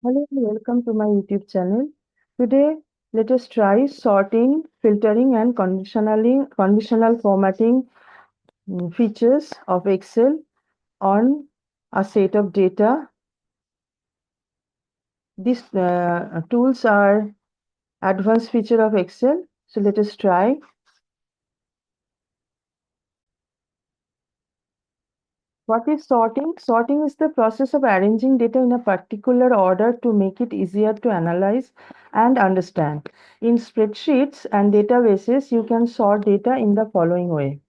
Hello and welcome to my YouTube channel. Today, let us try sorting, filtering, and conditional formatting features of Excel on a set of data. These tools are advanced feature of Excel. So let us try. What is sorting? Sorting is the process of arranging data in a particular order to make it easier to analyze and understand. In spreadsheets and databases, you can sort data in the following way.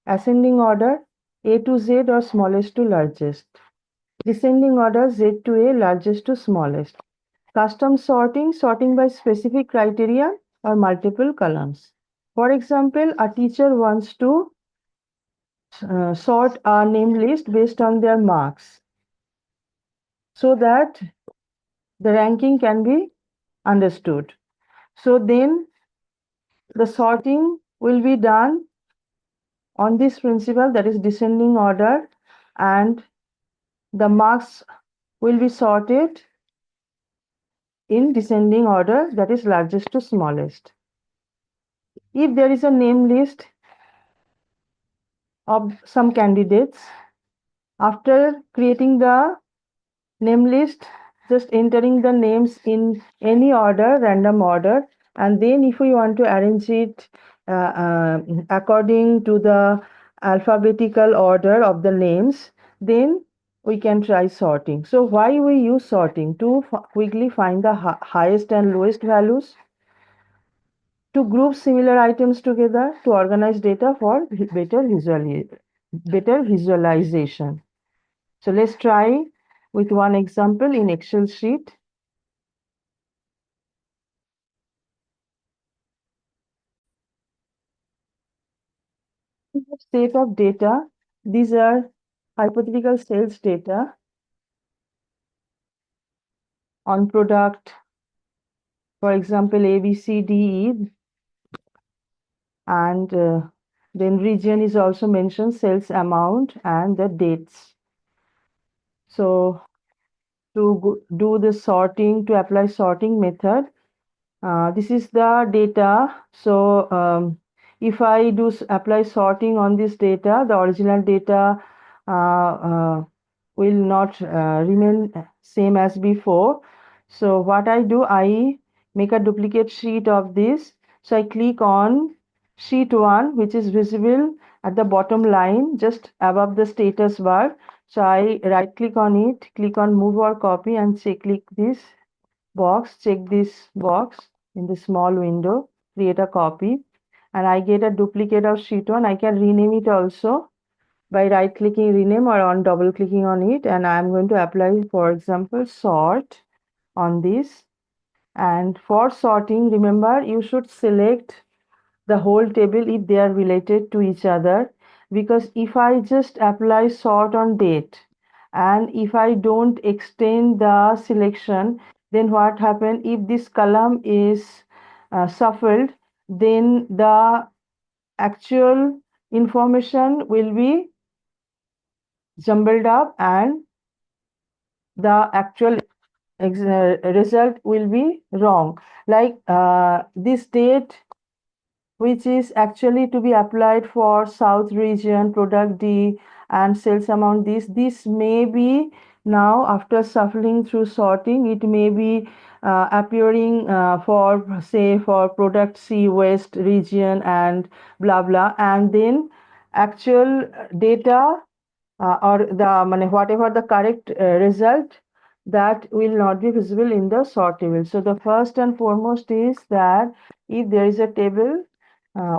Ascending order, A to Z or smallest to largest. Descending order, Z to A, largest to smallest. Custom sorting, sorting by specific criteria or multiple columns. For example, a teacher wants to sort a name list based on their marks so that the ranking can be understood. So then the sorting will be done on this principle, that is descending order, and the marks will be sorted in descending order, that is largest to smallest. If there is a name list of some candidates, after creating the name list, just entering the names in any order, random order, and then if we want to arrange it according to the alphabetical order of the names, then we can try sorting. So why we use sorting? To quickly find the highest and lowest values, to group similar items together, to organize data for better visualization. So let's try with one example in Excel sheet. We have set of data. These are hypothetical sales data on product, for example, A, B, C, D, E, and then region is also mentioned, sales amount, and the dates. So to do the sorting, to apply sorting method, this is the data. So if I do apply sorting on this data, the original data will not remain same as before. So what I do, I make a duplicate sheet of this. So I click on sheet 1, which is visible at the bottom line just above the status bar. So I right click on it, click on move or copy, and say click this box, check this box in the small window, create a copy, and I get a duplicate of sheet 1. I can rename it also by right clicking rename or on double clicking on it, and I'm going to apply, for example, sort on this. And for sorting, remember, you should select the whole table if they are related to each other, because if I just apply sort on date and if I don't extend the selection, then what happen if this column is shuffled, then the actual information will be jumbled up and the actual result will be wrong, like this date which is actually to be applied for South region, product D, and sales amount this. This may be now, after shuffling through sorting, it may be appearing for, say, for product C, West region, and blah blah, and then actual data or the whatever the correct result, that will not be visible in the sort table. So the first and foremost is that if there is a table,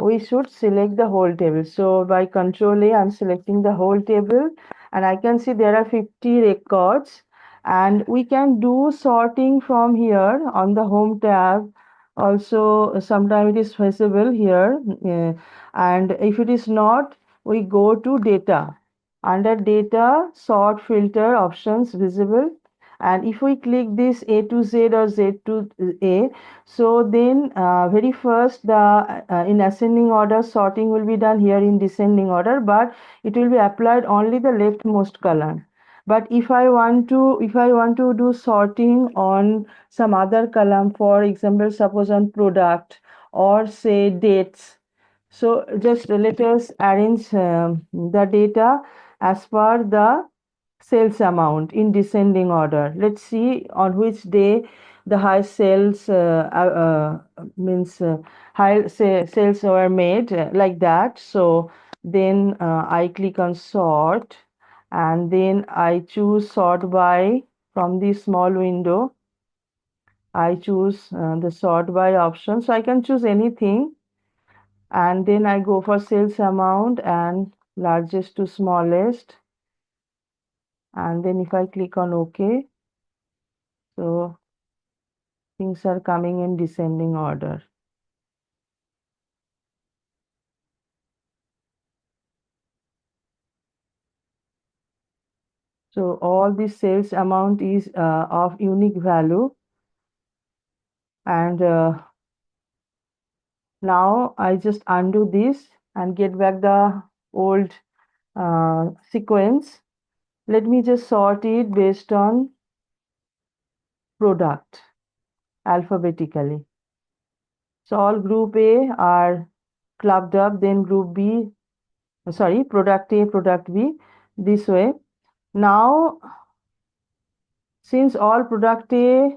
we should select the whole table. So by Control A, I'm selecting the whole table, and I can see there are 50 records, and we can do sorting from here on the Home tab. Also, sometimes it is visible here, and if it is not, we go to Data. Under Data, Sort, Filter options visible, and if we click this A to Z or Z to A, so then very first the in ascending order sorting will be done here in descending order, but it will be applied only the leftmost column. But if I want to do sorting on some other column, for example, suppose on product or say dates, so just let us arrange the data as per the sales amount in descending order. Let's see on which day the high sales means high sales were made, like that. So then I click on sort, and then I choose sort by. From this small window I choose the sort by option, so I can choose anything, and then I go for sales amount and largest to smallest, and then if I click on OK, so things are coming in descending order. So all this sales amount is of unique value, and now I just undo this and get back the old sequence. Let me just sort it based on product alphabetically. So all group A are clubbed up, then group B, sorry, product A, product B, this way. Now, since all product A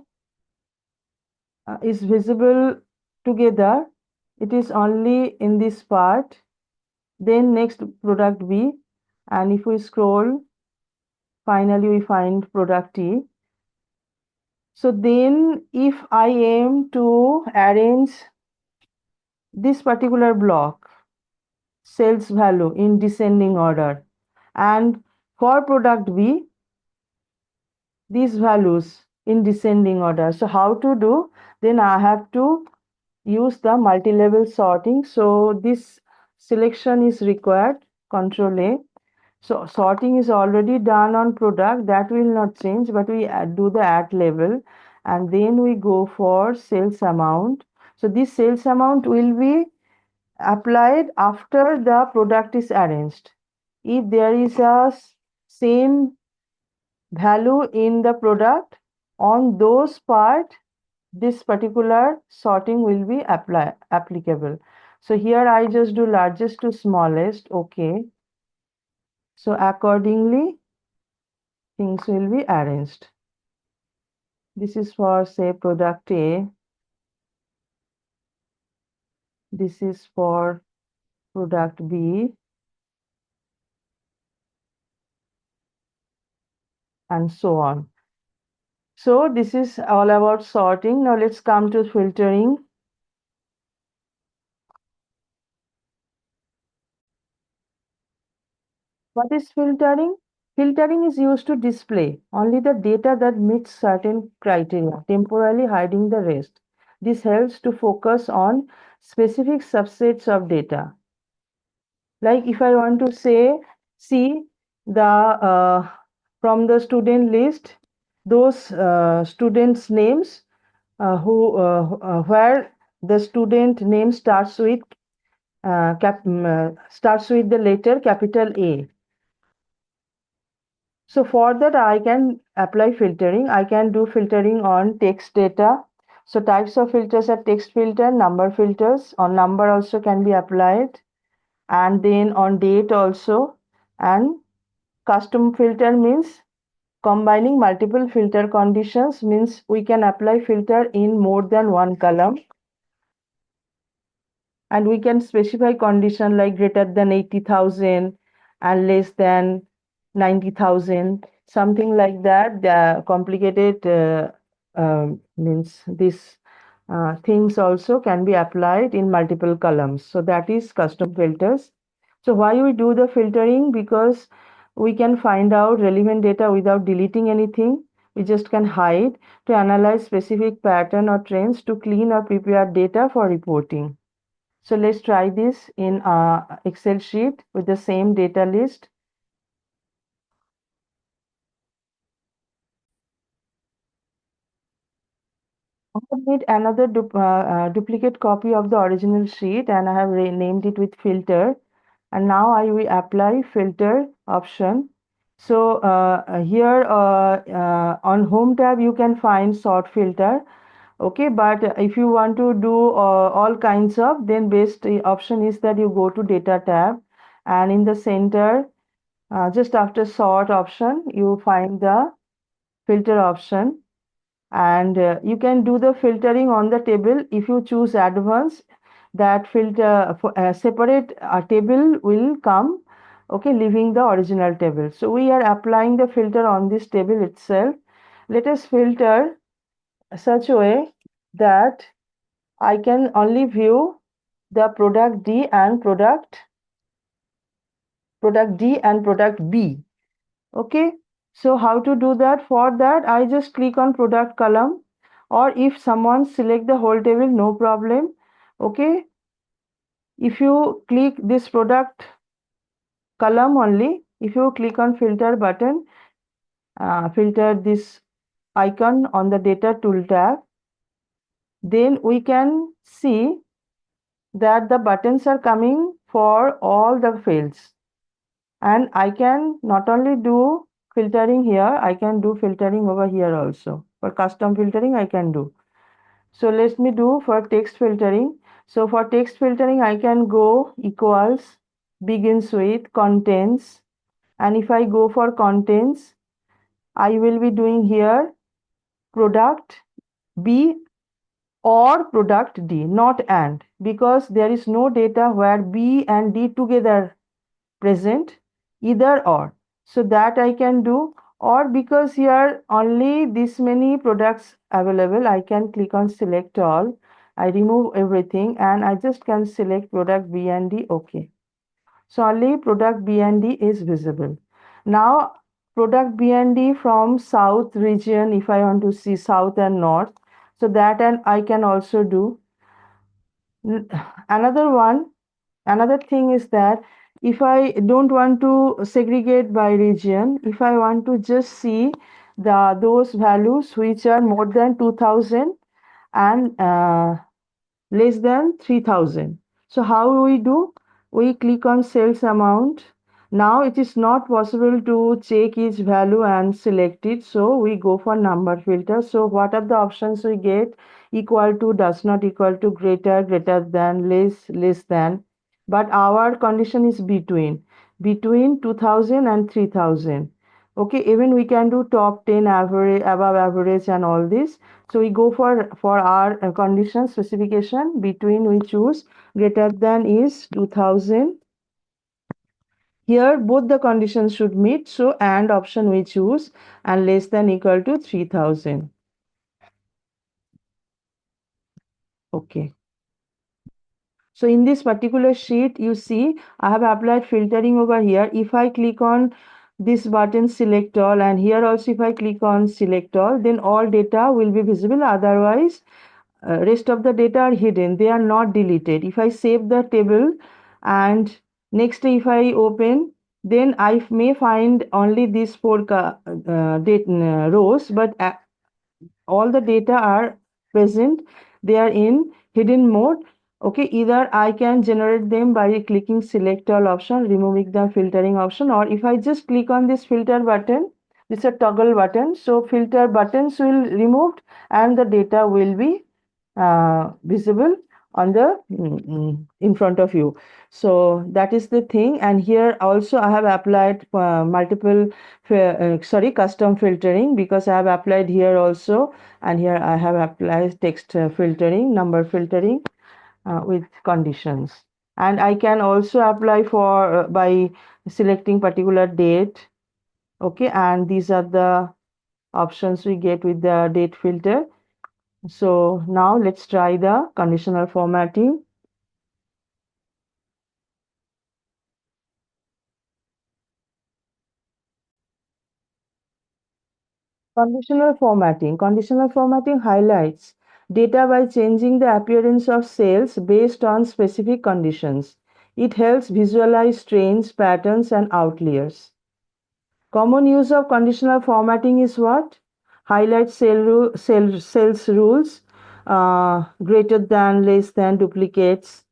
is visible together, it is only in this part. Then next product B, and if we scroll, finally we find product E. So then if I aim to arrange this particular block, sales value in descending order, and for product B, these values in descending order. So how to do? Then I have to use the multi-level sorting. So this selection is required, Control A. So sorting is already done on product, that will not change, but we do the at level, and then we go for sales amount. So this sales amount will be applied after the product is arranged. If there is a same value in the product, on those part this particular sorting will be applicable. So here I just do largest to smallest. Okay, so accordingly things will be arranged. This is for say product A, this is for product B, and so on. So this is all about sorting. Now let's come to filtering. What is filtering? Filtering is used to display only the data that meets certain criteria, temporarily hiding the rest. This helps to focus on specific subsets of data. Like if I want to say, see the from the student list, those students' names where the student name starts with the letter capital A. So for that, I can apply filtering. I can do filtering on text data. So types of filters are text filter, number filters. On number also can be applied, and then on date also. And custom filter means combining multiple filter conditions, means we can apply filter in more than one column, and we can specify condition like greater than 80,000 and less than 90,000, something like that. The complicated means this things also can be applied in multiple columns. So that is custom filters. So why we do the filtering? Because we can find out relevant data without deleting anything. We just can hide to analyze specific pattern or trends, to clean or prepare data for reporting. So let's try this in Excel sheet with the same data list. I have made another duplicate copy of the original sheet, and I have renamed it with filter. And now I will apply filter option. So here on home tab you can find sort filter. Okay, but if you want to do all kinds of, then best option is that you go to data tab, and in the center, just after sort option, you find the filter option, and you can do the filtering on the table. If you choose advanced, that filter for a separate table will come, okay, leaving the original table. So we are applying the filter on this table itself. Let us filter such a way that I can only view the product D and product B. Okay, so how to do that? For that, I just click on product column, or if someone select the whole table, no problem. Okay, if you click this product column only, if you click on filter button, filter this icon on the data tool tab, then we can see that the buttons are coming for all the fields. And I can not only do filtering here, I can do filtering over here also. For custom filtering, I can do. So let me do for text filtering. So for text filtering, I can go equals, begins with, contents. And if I go for contents, I will be doing here product B or product D, not and, because there is no data where B and D together present, either or. So that I can do, or because here only this many products available, I can click on select all. I remove everything and I just can select product B and D. Okay. So only product B and D is visible. Now product B and D from south region, if I want to see south and north, so that and I can also do. Another one, another thing is that if I don't want to segregate by region, if I want to just see those values which are more than 2000 and less than 3000. So how we do? We click on sales amount. Now it is not possible to check each value and select it. So we go for number filter. So what are the options we get? Equal to, does not equal to, greater, greater than, less, less than. But our condition is between 2000 and 3000. Okay, even we can do top 10, average, above average, and all this. So we go for our condition specification. Between we choose, greater than is 2000. Here both the conditions should meet, so and option we choose, and less than equal to 3000. Okay. So in this particular sheet, you see I have applied filtering over here. If I click on this button select all, and here also if I click on select all, then all data will be visible. Otherwise rest of the data are hidden, they are not deleted. If I save the table and next if I open, then I may find only these four rows, but all the data are present, they are in hidden mode. Okay, either I can generate them by clicking select all option, removing the filtering option, or if I just click on this filter button, this is a toggle button, so filter buttons will removed and the data will be visible on the in front of you. So that is the thing. And here also I have applied multiple custom filtering, because I have applied here also, and here I have applied text filtering, number filtering with conditions. And I can also apply for by selecting particular date. Okay, and these are the options we get with the date filter. So now let's try the conditional formatting. Conditional formatting. Conditional formatting highlights data by changing the appearance of cells based on specific conditions. It helps visualize trends, patterns, and outliers. Common use of conditional formatting is what? Highlight cells rules, greater than, less than, duplicates,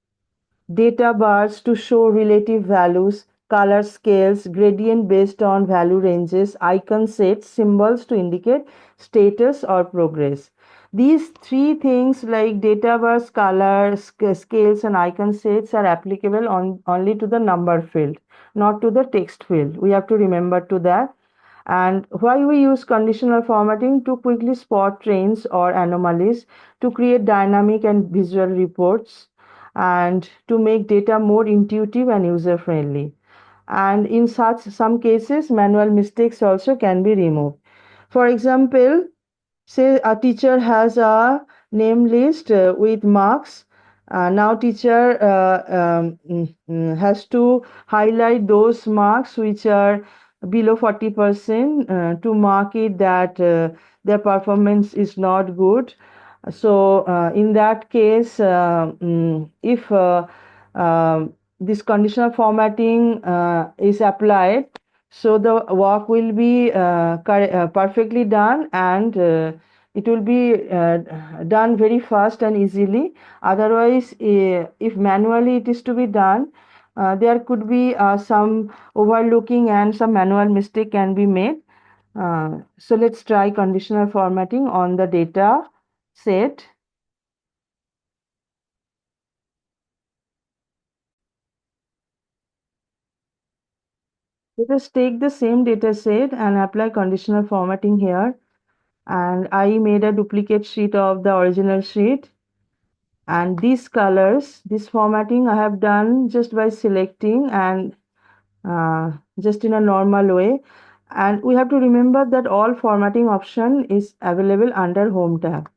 data bars to show relative values, color scales, gradient based on value ranges, icon sets, symbols to indicate status or progress. These three things like data bars, color, scales, and icon sets are applicable only to the number field, not to the text field. We have to remember to that. And why we use conditional formatting to quickly spot trends or anomalies, to create dynamic and visual reports, and to make data more intuitive and user friendly. And in such some cases, manual mistakes also can be removed. For example, say a teacher has a name list with marks. Now teacher has to highlight those marks which are below 40% to mark it that their performance is not good. So in that case, if this conditional formatting is applied, so the work will be perfectly done, and it will be done very fast and easily. Otherwise, if manually it is to be done, there could be some overlooking and some manual mistake can be made. So let's try conditional formatting on the data set. Let us take the same data set and apply conditional formatting here. And I made a duplicate sheet of the original sheet. And these colors, this formatting I have done just by selecting and just in a normal way. And we have to remember that all formatting option is available under Home tab.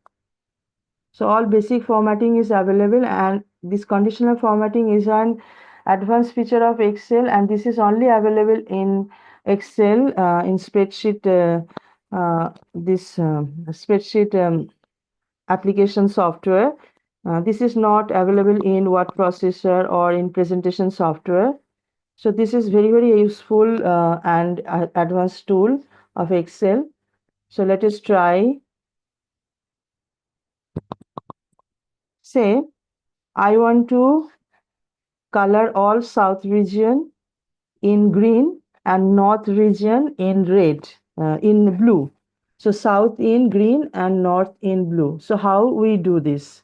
So all basic formatting is available, and this conditional formatting is an advanced feature of Excel, and this is only available in Excel in spreadsheet this spreadsheet application software. This is not available in word processor or in presentation software. So this is very very useful and advanced tool of Excel. So let us try. Say I want to color all south region in green and north region in red, in blue. So south in green and north in blue. So how we do this?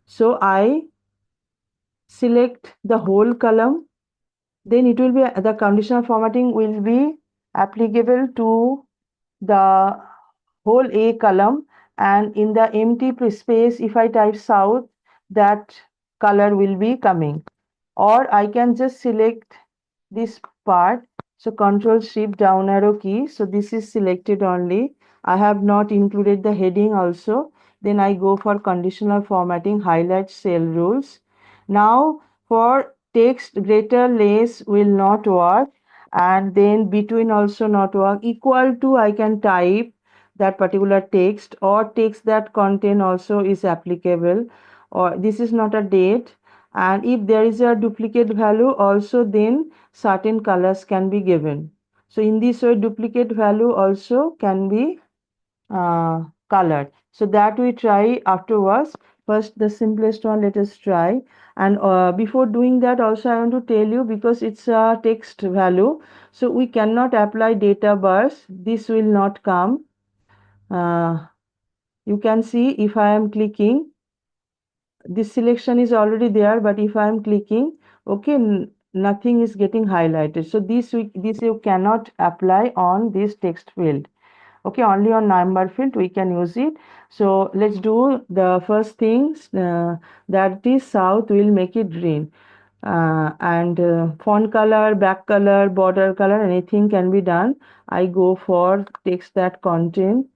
So I select the whole column, then it will be the conditional formatting will be applicable to the whole A column, and in the empty space if I type south, that color will be coming. Or I can just select this part. So Control Shift down arrow key. So this is selected only. I have not included the heading also. Then I go for conditional formatting, highlight cell rules. Now for text greater less will not work, and then between also not work. Equal to I can type that particular text, or text that contain also is applicable, or this is not a date. And if there is a duplicate value also, then certain colors can be given. So in this way duplicate value also can be colored. So that we try afterwards. First the simplest one let us try. And before doing that also I want to tell you, because it's a text value, so we cannot apply data bars. This will not come. You can see if I am clicking, this selection is already there, but if I am clicking, okay, nothing is getting highlighted. So this you cannot apply on this text field. Okay, only on number field we can use it. So let's do the first things, that is south, will make it green. And font color, back color, border color, anything can be done. I go for text that contain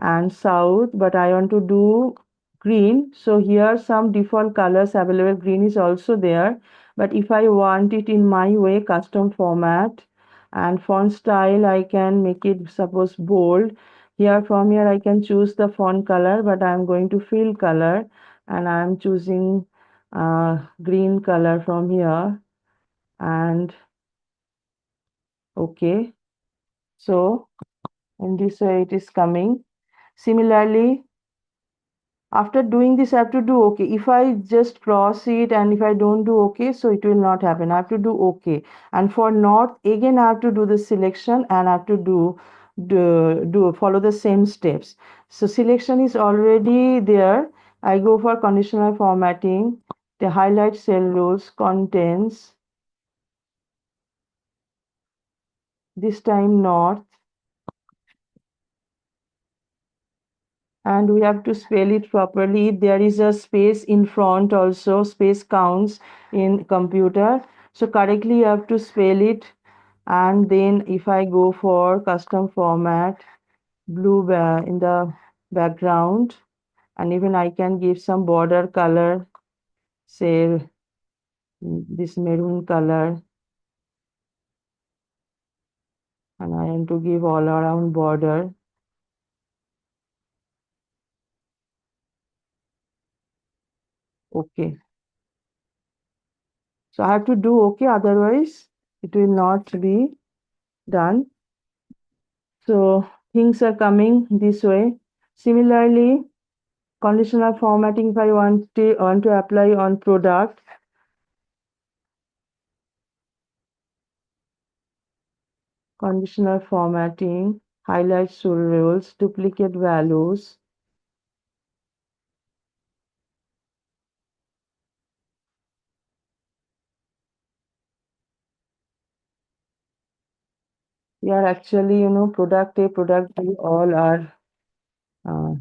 and south, but I want to do green. So here some default colors available. Green is also there, but if I want it in my way, custom format and font style, I can make it suppose bold. Here from here I can choose the font color, but I'm going to fill color, and I'm choosing green color from here. And okay, so in this way it is coming. Similarly, After doing this, I have to do OK. If I just cross it and if I don't do OK, so it will not happen. I have to do OK. And for north, again, I have to do the selection and I have to do follow the same steps. So selection is already there. I go for conditional formatting, the highlight cell rules, contents, this time north. And we have to spell it properly. There is a space in front also, space counts in computer, so correctly you have to spell it. And then if I go for custom format, blue in the background, and even I can give some border color, say this maroon color, and I want to give all around border. Okay, so I have to do okay, otherwise it will not be done. So things are coming this way. Similarly, conditional formatting, if I want to apply on product, conditional formatting, highlight rules, duplicate values. We are actually, product A, product B, all are uh,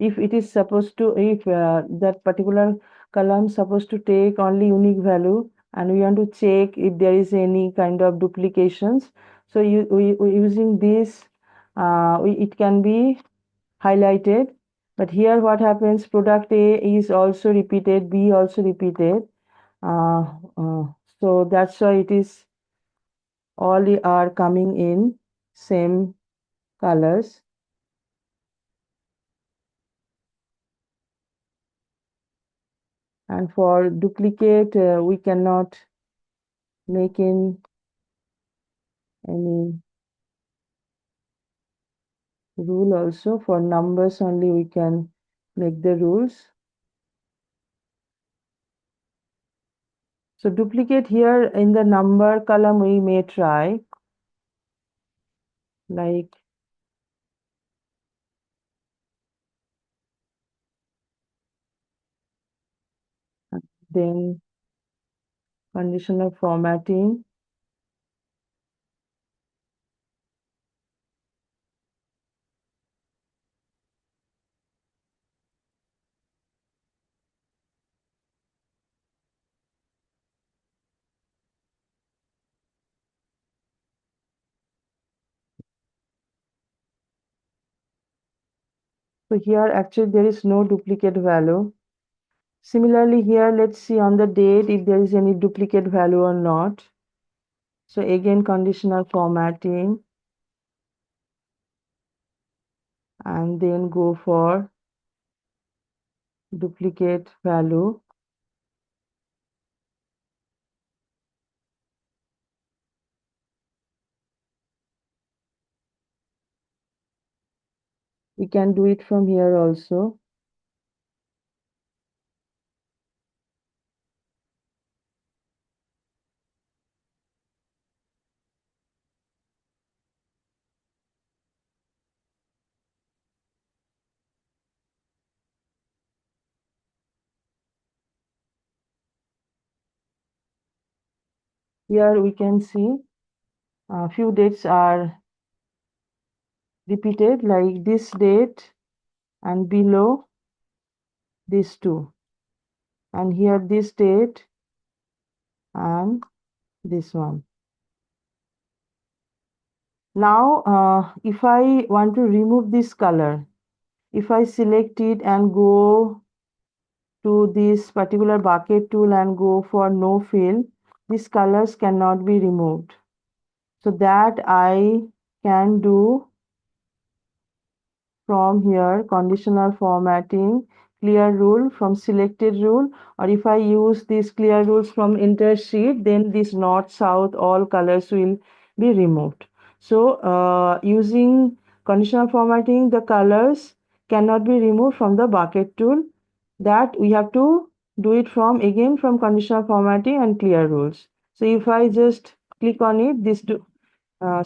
if it is supposed to, if that particular column supposed to take only unique value, and we want to check if there is any kind of duplications, so we using this, it can be highlighted. But here what happens, product A is also repeated, B also repeated, uh, uh, so that's why it is all are coming in same colors. And for duplicate, we cannot make in any rule. Also for numbers only we can make the rules. So duplicate here in the number column we may try, like then conditional formatting. So here actually there is no duplicate value. Similarly here, let's see on the date if there is any duplicate value or not. So again conditional formatting, and then go for duplicate value. We can do it from here also. Here we can see a few dates are repeated, like this date and below these two, and here this date and this one. Now if I want to remove this color, if I select it and go to this particular bucket tool and go for no fill, these colors cannot be removed. So that I can do from here, conditional formatting, clear rule from selected rule, or if I use these clear rules from enter sheet, then this north, south, all colors will be removed. So using conditional formatting, the colors cannot be removed from the bucket tool. That we have to do it from again from conditional formatting and clear rules. So if I just click on it, this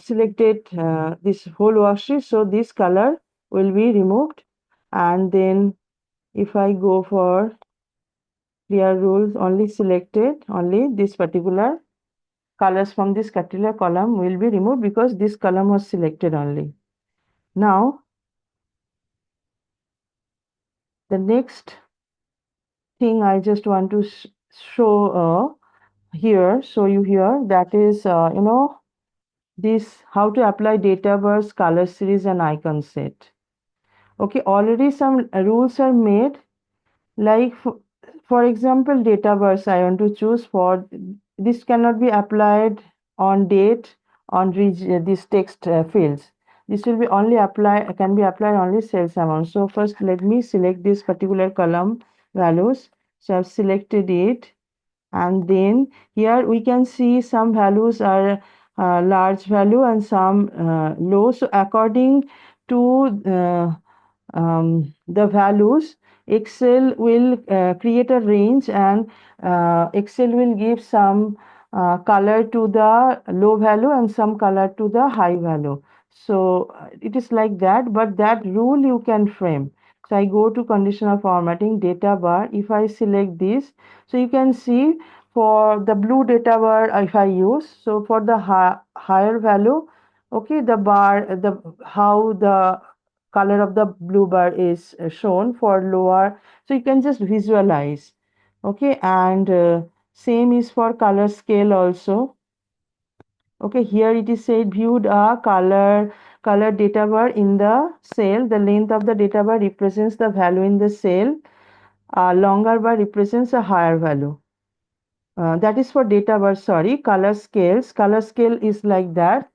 selected this whole worksheet, so this color will be removed. And then if I go for clear rules, only selected, only this particular colors from this particular column will be removed because this column was selected only. Now the next thing I just want to show show you here, that is this how to apply data bars, color series and icon set. Okay, already some rules are made, like for example data bars I want to choose for. This cannot be applied on date on these text fields. This will be only apply can be applied only sales amount. So first let me select this particular column values. So I've selected it, and then here we can see some values are large value and some low. So according to the values, Excel will create a range, and Excel will give some color to the low value and some color to the high value. So it is like that, but that rule you can frame. So I go to conditional formatting, data bar. If I select this, so you can see for the blue data bar if I use, so for the higher value, okay, the bar, the how the color of the blue bar is shown for lower, so you can just visualize. Okay, and same is for color scale also. Okay, here it is said viewed a color data bar in the cell. The length of the data bar represents the value in the cell. A longer bar represents a higher value. That is for data bar. Sorry, color scales. Color scale is like that.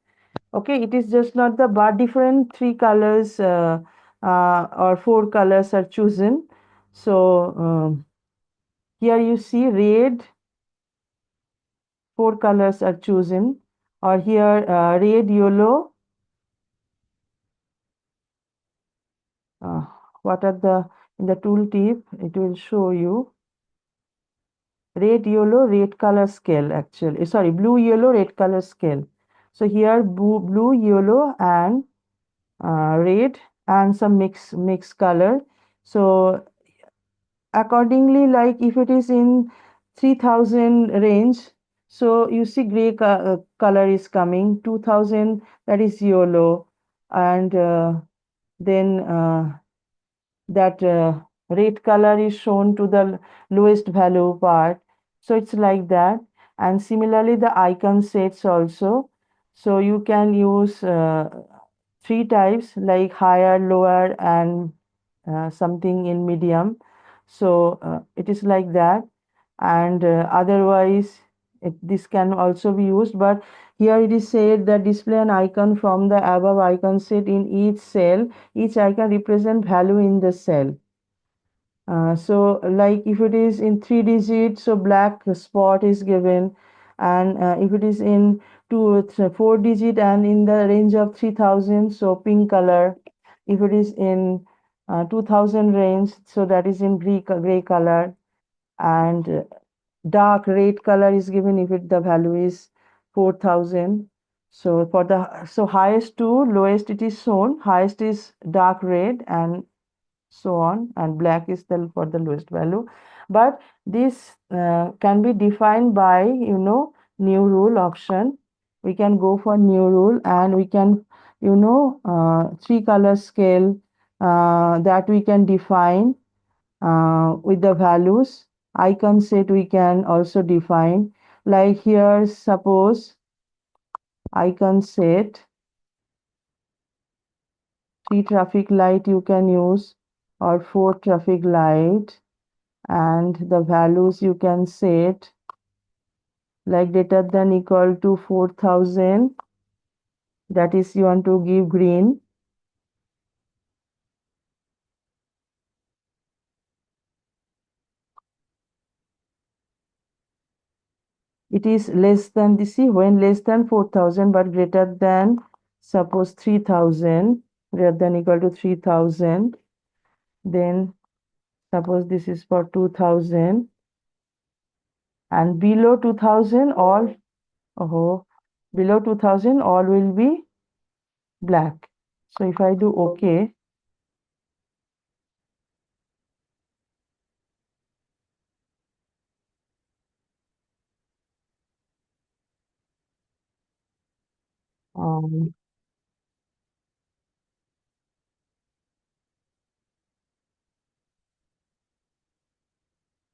Okay, it is just not the bar, different three colors or four colors are chosen. So here you see red, four colors are chosen, or here red, yellow. Uh, what are the in the tooltip? It will show you red, yellow, red color scale. Actually, sorry, blue, yellow, red color scale. So here blue, yellow, and red, and some mix color. So accordingly, like if it is in 3000 range, so you see gray color is coming, 2000 that is yellow, and then that red color is shown to the lowest value part. So it's like that. And similarly the icon sets also, so you can use three types, like higher, lower, and something in medium. So it is like that. And otherwise this can also be used, but here it is said that display an icon from the above icon set in each cell. Each icon represent value in the cell. So like if it is in 3 digits, so black spot is given, and if it is in 4 digit and in the range of 3000, so pink color. If it is in 2000 range, so that is in gray color, and dark red color is given if it the value is 4000. So for the highest to lowest it is shown, highest is dark red and so on, and black is the for the lowest value. But this can be defined by new rule option. We can go for new rule, and we can three color scale that we can define with the values. Icon set we can also define, like here suppose icon set, three traffic light you can use, or four traffic light, and the values you can set like greater than equal to 4000, that is you want to give green. It is less than the, see, when less than 4000 but greater than, suppose 3000, greater than equal to 3000, then suppose this is for 2000, and below 2000 all, oh, below 2000 all will be black. So if I do OK, um,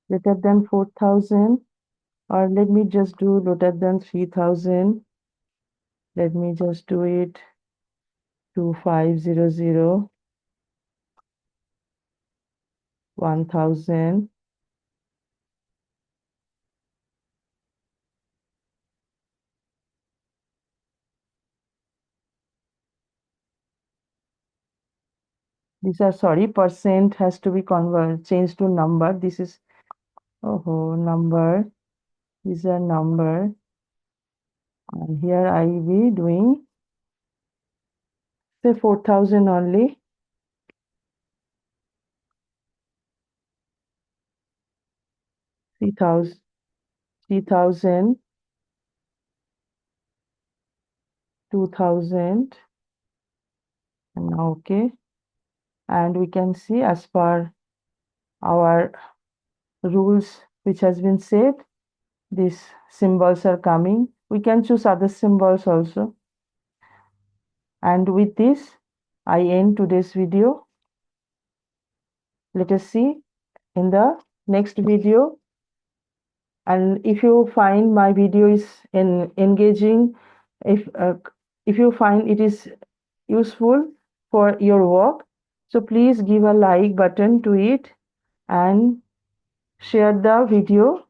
greater than 4000, or let me just do greater than 3000. Let me just do it 2500, 1000. These are, sorry, percent has to be convert changed to number. This is, oh, number. These are number. And here I will be doing say 4000 only. 3000, 3000, 2000, and now OK. And we can see as per our rules which has been set, these symbols are coming. We can choose other symbols also. And with this, I end today's video. Let us see in the next video. And if you find my video is engaging, if uh, if you find it is useful for your work, so please give a like button to it and share the video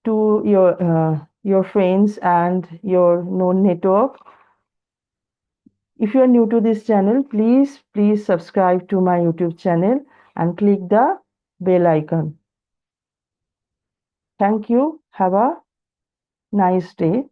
to your friends and your known network. If you are new to this channel, please subscribe to my YouTube channel and click the bell icon. Thank you. Have a nice day.